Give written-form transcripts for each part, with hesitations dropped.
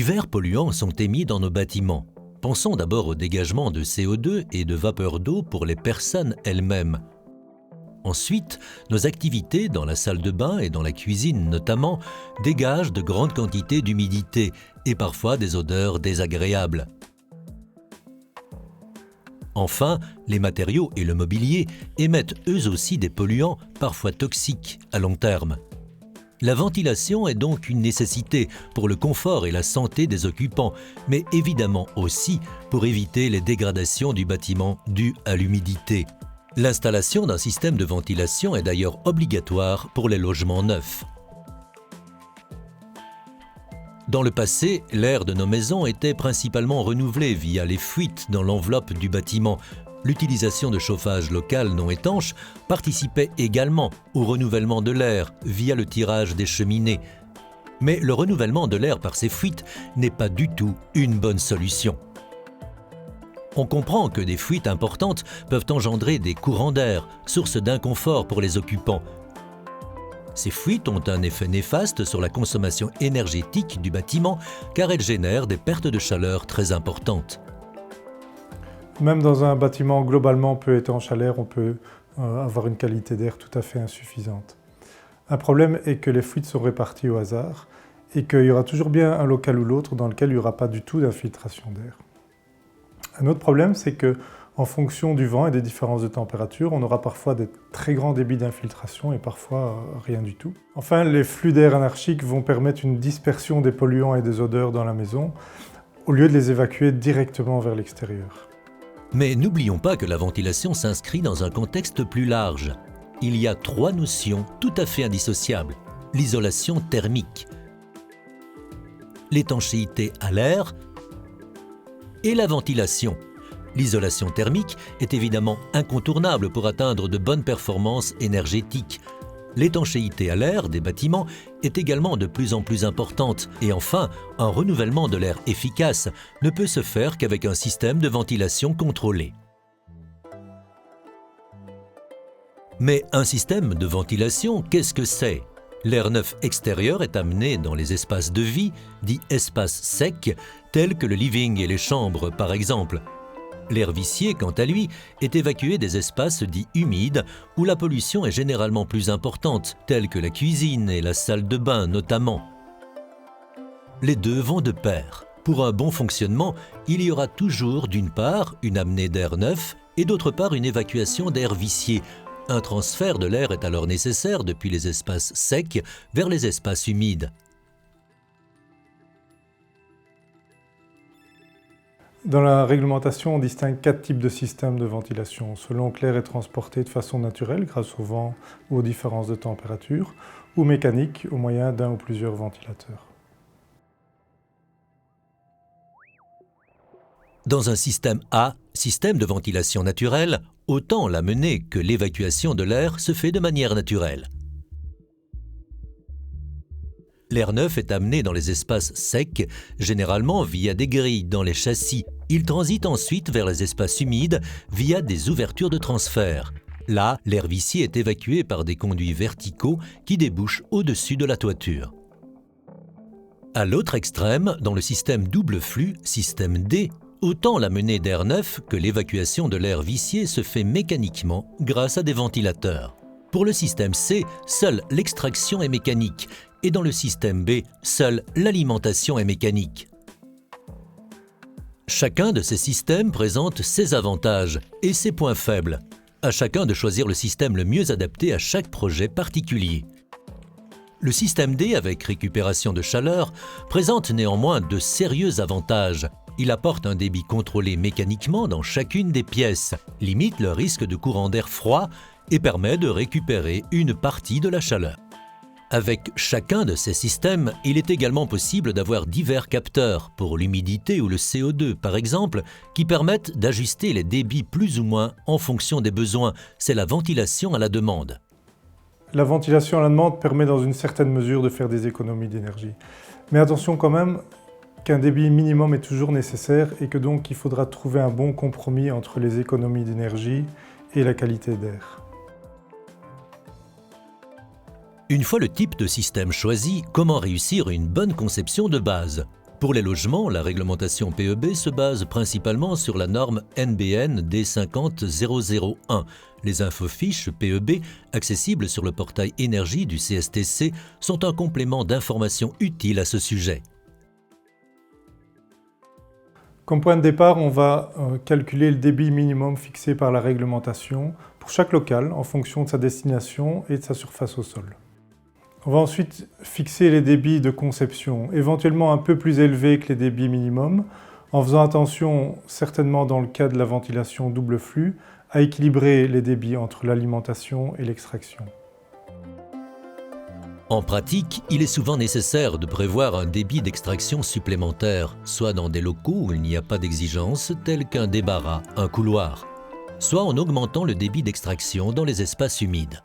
Divers polluants sont émis dans nos bâtiments. Pensons d'abord au dégagement de CO2 et de vapeur d'eau pour les personnes elles-mêmes. Ensuite, nos activités dans la salle de bain et dans la cuisine notamment dégagent de grandes quantités d'humidité et parfois des odeurs désagréables. Enfin, les matériaux et le mobilier émettent eux aussi des polluants parfois toxiques à long terme. La ventilation est donc une nécessité pour le confort et la santé des occupants, mais évidemment aussi pour éviter les dégradations du bâtiment dues à l'humidité. L'installation d'un système de ventilation est d'ailleurs obligatoire pour les logements neufs. Dans le passé, l'air de nos maisons était principalement renouvelé via les fuites dans l'enveloppe du bâtiment. L'utilisation de chauffage local non étanche participait également au renouvellement de l'air via le tirage des cheminées. Mais le renouvellement de l'air par ces fuites n'est pas du tout une bonne solution. On comprend que des fuites importantes peuvent engendrer des courants d'air, source d'inconfort pour les occupants. Ces fuites ont un effet néfaste sur la consommation énergétique du bâtiment car elles génèrent des pertes de chaleur très importantes. Même dans un bâtiment globalement peu étanche à l'air, on peut avoir une qualité d'air tout à fait insuffisante. Un problème est que les fuites sont réparties au hasard et qu'il y aura toujours bien un local ou l'autre dans lequel il n'y aura pas du tout d'infiltration d'air. Un autre problème, c'est qu'en fonction du vent et des différences de température, on aura parfois des très grands débits d'infiltration et parfois rien du tout. Enfin, les flux d'air anarchiques vont permettre une dispersion des polluants et des odeurs dans la maison au lieu de les évacuer directement vers l'extérieur. Mais n'oublions pas que la ventilation s'inscrit dans un contexte plus large. Il y a 3 notions tout à fait indissociables. L'isolation thermique, l'étanchéité à l'air et la ventilation. L'isolation thermique est évidemment incontournable pour atteindre de bonnes performances énergétiques. L'étanchéité à l'air des bâtiments est également de plus en plus importante. Et enfin, un renouvellement de l'air efficace ne peut se faire qu'avec un système de ventilation contrôlé. Mais un système de ventilation, qu'est-ce que c'est ? L'air neuf extérieur est amené dans les espaces de vie, dits espaces secs, tels que le living et les chambres par exemple. L'air vicié, quant à lui, est évacué des espaces dits humides où la pollution est généralement plus importante, tels que la cuisine et la salle de bain notamment. Les deux vont de pair. Pour un bon fonctionnement, il y aura toujours d'une part une amenée d'air neuf et d'autre part une évacuation d'air vicié. Un transfert de l'air est alors nécessaire depuis les espaces secs vers les espaces humides. Dans la réglementation, on distingue 4 types de systèmes de ventilation, selon que l'air est transporté de façon naturelle grâce au vent ou aux différences de température, ou mécanique au moyen d'un ou plusieurs ventilateurs. Dans un système A, système de ventilation naturelle, autant l'amener que l'évacuation de l'air se fait de manière naturelle. L'air neuf est amené dans les espaces secs, généralement via des grilles dans les châssis. Il transite ensuite vers les espaces humides via des ouvertures de transfert. Là, l'air vicié est évacué par des conduits verticaux qui débouchent au-dessus de la toiture. À l'autre extrême, dans le système double flux, système D, autant l'amenée d'air neuf que l'évacuation de l'air vicié se fait mécaniquement grâce à des ventilateurs. Pour le système C, seule l'extraction est mécanique et dans le système B, seule l'alimentation est mécanique. Chacun de ces systèmes présente ses avantages et ses points faibles. À chacun de choisir le système le mieux adapté à chaque projet particulier. Le système D, avec récupération de chaleur, présente néanmoins de sérieux avantages. Il apporte un débit contrôlé mécaniquement dans chacune des pièces, limite le risque de courant d'air froid et permet de récupérer une partie de la chaleur. Avec chacun de ces systèmes, il est également possible d'avoir divers capteurs, pour l'humidité ou le CO2 par exemple, qui permettent d'ajuster les débits plus ou moins en fonction des besoins. C'est la ventilation à la demande. La ventilation à la demande permet dans une certaine mesure de faire des économies d'énergie. Mais attention quand même qu'un débit minimum est toujours nécessaire et que donc il faudra trouver un bon compromis entre les économies d'énergie et la qualité d'air. Une fois le type de système choisi, comment réussir une bonne conception de base ? Pour les logements, la réglementation PEB se base principalement sur la norme NBN D50001. Les infofiches PEB, accessibles sur le portail énergie du CSTC, sont un complément d'informations utiles à ce sujet. Comme point de départ, on va calculer le débit minimum fixé par la réglementation pour chaque local en fonction de sa destination et de sa surface au sol. On va ensuite fixer les débits de conception, éventuellement un peu plus élevés que les débits minimums, en faisant attention, certainement dans le cas de la ventilation double flux, à équilibrer les débits entre l'alimentation et l'extraction. En pratique, il est souvent nécessaire de prévoir un débit d'extraction supplémentaire, soit dans des locaux où il n'y a pas d'exigence, tels qu'un débarras, un couloir, soit en augmentant le débit d'extraction dans les espaces humides.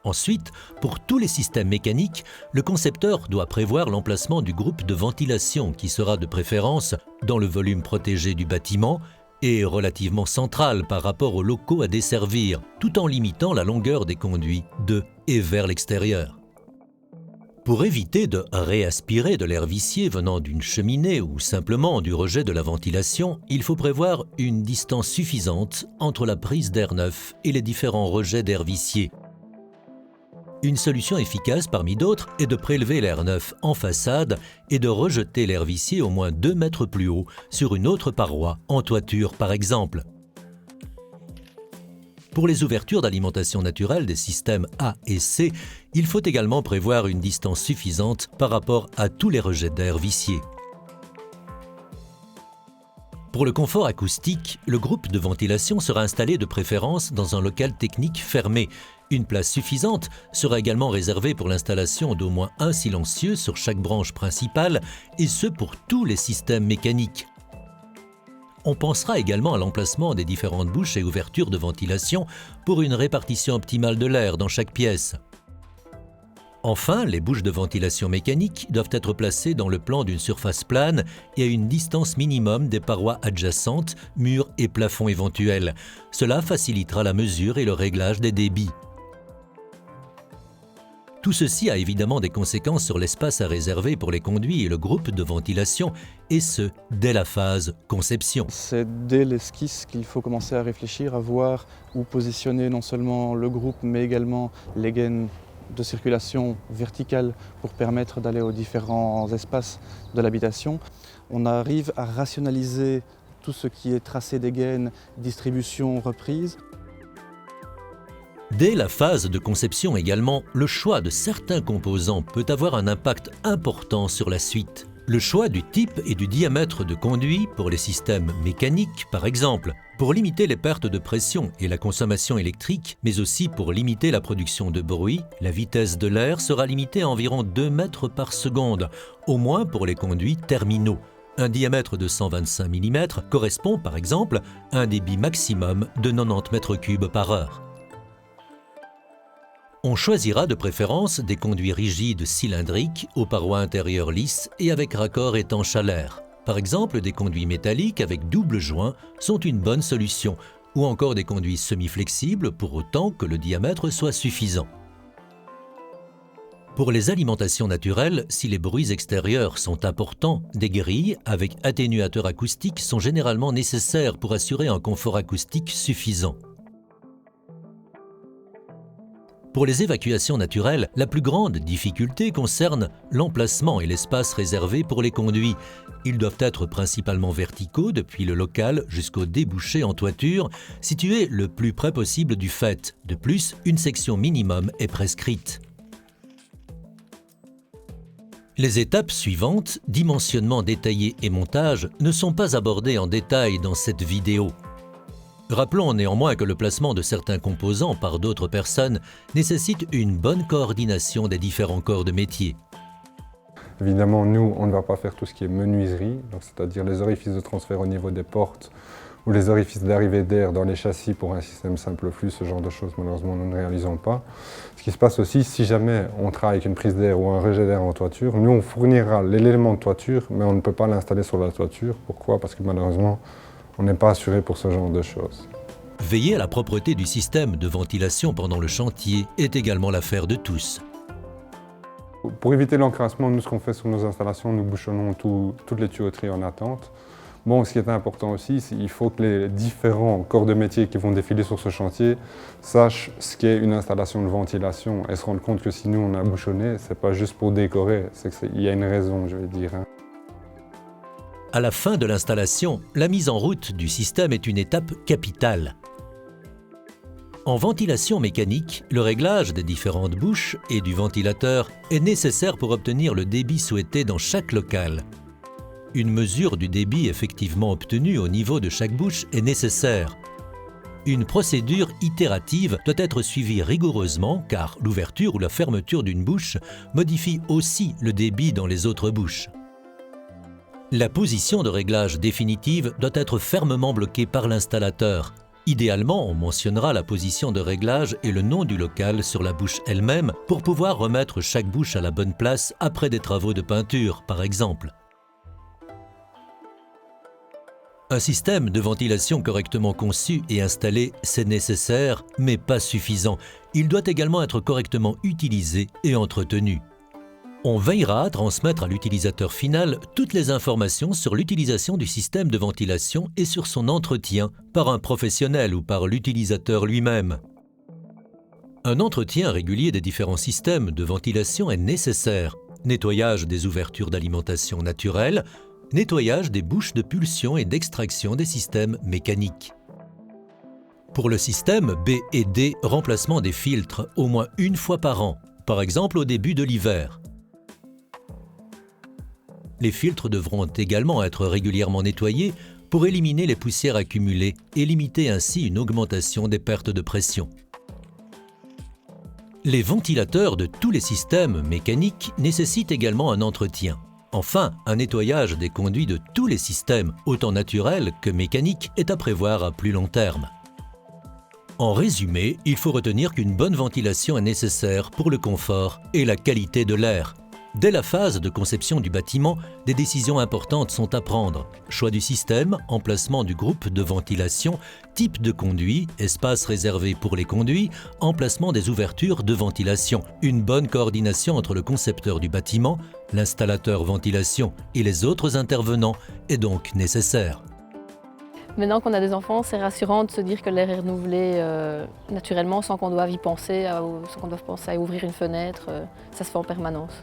Ensuite, pour tous les systèmes mécaniques, le concepteur doit prévoir l'emplacement du groupe de ventilation qui sera de préférence dans le volume protégé du bâtiment et relativement central par rapport aux locaux à desservir, tout en limitant la longueur des conduits de et vers l'extérieur. Pour éviter de réaspirer de l'air vicié venant d'une cheminée ou simplement du rejet de la ventilation, il faut prévoir une distance suffisante entre la prise d'air neuf et les différents rejets d'air vicié. Une solution efficace parmi d'autres est de prélever l'air neuf en façade et de rejeter l'air vicié au moins 2 mètres plus haut sur une autre paroi, en toiture par exemple. Pour les ouvertures d'alimentation naturelle des systèmes A et C, il faut également prévoir une distance suffisante par rapport à tous les rejets d'air viciés. Pour le confort acoustique, le groupe de ventilation sera installé de préférence dans un local technique fermé. Une place suffisante sera également réservée pour l'installation d'au moins un silencieux sur chaque branche principale, et ce pour tous les systèmes mécaniques. On pensera également à l'emplacement des différentes bouches et ouvertures de ventilation pour une répartition optimale de l'air dans chaque pièce. Enfin, les bouches de ventilation mécanique doivent être placées dans le plan d'une surface plane et à une distance minimum des parois adjacentes, murs et plafonds éventuels. Cela facilitera la mesure et le réglage des débits. Tout ceci a évidemment des conséquences sur l'espace à réserver pour les conduits et le groupe de ventilation, et ce, dès la phase conception. C'est dès l'esquisse qu'il faut commencer à réfléchir, à voir où positionner non seulement le groupe, mais également les gaines de circulation verticale pour permettre d'aller aux différents espaces de l'habitation. On arrive à rationaliser tout ce qui est tracé des gaines, distribution, reprise. Dès la phase de conception également, le choix de certains composants peut avoir un impact important sur la suite. Le choix du type et du diamètre de conduit pour les systèmes mécaniques, par exemple, pour limiter les pertes de pression et la consommation électrique, mais aussi pour limiter la production de bruit, la vitesse de l'air sera limitée à environ 2 mètres par seconde, au moins pour les conduits terminaux. Un diamètre de 125 mm correspond, par exemple, à un débit maximum de 90 mètres cubes par heure. On choisira de préférence des conduits rigides cylindriques aux parois intérieures lisses et avec raccord étanche à l'air. Par exemple, des conduits métalliques avec double joint sont une bonne solution, ou encore des conduits semi-flexibles pour autant que le diamètre soit suffisant. Pour les alimentations naturelles, si les bruits extérieurs sont importants, des grilles avec atténuateur acoustique sont généralement nécessaires pour assurer un confort acoustique suffisant. Pour les évacuations naturelles, la plus grande difficulté concerne l'emplacement et l'espace réservé pour les conduits. Ils doivent être principalement verticaux depuis le local jusqu'au débouché en toiture, situés le plus près possible du faîte. De plus, une section minimum est prescrite. Les étapes suivantes, dimensionnement détaillé et montage, ne sont pas abordées en détail dans cette vidéo. Rappelons néanmoins que le placement de certains composants par d'autres personnes nécessite une bonne coordination des différents corps de métier. Évidemment, nous, on ne va pas faire tout ce qui est menuiserie, c'est-à-dire les orifices de transfert au niveau des portes ou les orifices d'arrivée d'air dans les châssis pour un système simple flux, ce genre de choses, malheureusement, nous ne réalisons pas. Ce qui se passe aussi, si jamais on travaille avec une prise d'air ou un rejet d'air en toiture, nous, on fournira l'élément de toiture, mais on ne peut pas l'installer sur la toiture. Pourquoi? Parce que malheureusement, on n'est pas assuré pour ce genre de choses. Veiller à la propreté du système de ventilation pendant le chantier est également l'affaire de tous. Pour éviter l'encrassement, nous, ce qu'on fait sur nos installations, nous bouchonnons toutes les tuyauteries en attente. Bon, ce qui est important aussi, c'est qu'il faut que les différents corps de métier qui vont défiler sur ce chantier sachent ce qu'est une installation de ventilation et se rendent compte que si nous, on a bouchonné, c'est pas juste pour décorer, c'est qu'il y a une raison, je vais dire. À la fin de l'installation, la mise en route du système est une étape capitale. En ventilation mécanique, le réglage des différentes bouches et du ventilateur est nécessaire pour obtenir le débit souhaité dans chaque local. Une mesure du débit effectivement obtenu au niveau de chaque bouche est nécessaire. Une procédure itérative doit être suivie rigoureusement car l'ouverture ou la fermeture d'une bouche modifie aussi le débit dans les autres bouches. La position de réglage définitive doit être fermement bloquée par l'installateur. Idéalement, on mentionnera la position de réglage et le nom du local sur la bouche elle-même pour pouvoir remettre chaque bouche à la bonne place après des travaux de peinture, par exemple. Un système de ventilation correctement conçu et installé, c'est nécessaire, mais pas suffisant. Il doit également être correctement utilisé et entretenu. On veillera à transmettre à l'utilisateur final toutes les informations sur l'utilisation du système de ventilation et sur son entretien par un professionnel ou par l'utilisateur lui-même. Un entretien régulier des différents systèmes de ventilation est nécessaire. Nettoyage des ouvertures d'alimentation naturelle, nettoyage des bouches de pulsion et d'extraction des systèmes mécaniques. Pour le système B et D, remplacement des filtres au moins une fois par an, par exemple au début de l'hiver. Les filtres devront également être régulièrement nettoyés pour éliminer les poussières accumulées et limiter ainsi une augmentation des pertes de pression. Les ventilateurs de tous les systèmes mécaniques nécessitent également un entretien. Enfin, un nettoyage des conduits de tous les systèmes, autant naturels que mécaniques, est à prévoir à plus long terme. En résumé, il faut retenir qu'une bonne ventilation est nécessaire pour le confort et la qualité de l'air. Dès la phase de conception du bâtiment, des décisions importantes sont à prendre. Choix du système, emplacement du groupe de ventilation, type de conduit, espace réservé pour les conduits, emplacement des ouvertures de ventilation. Une bonne coordination entre le concepteur du bâtiment, l'installateur ventilation et les autres intervenants est donc nécessaire. Maintenant qu'on a des enfants, c'est rassurant de se dire que l'air est renouvelé naturellement sans qu'on doive y penser, sans qu'on doive penser à ouvrir une fenêtre. Ça se fait en permanence.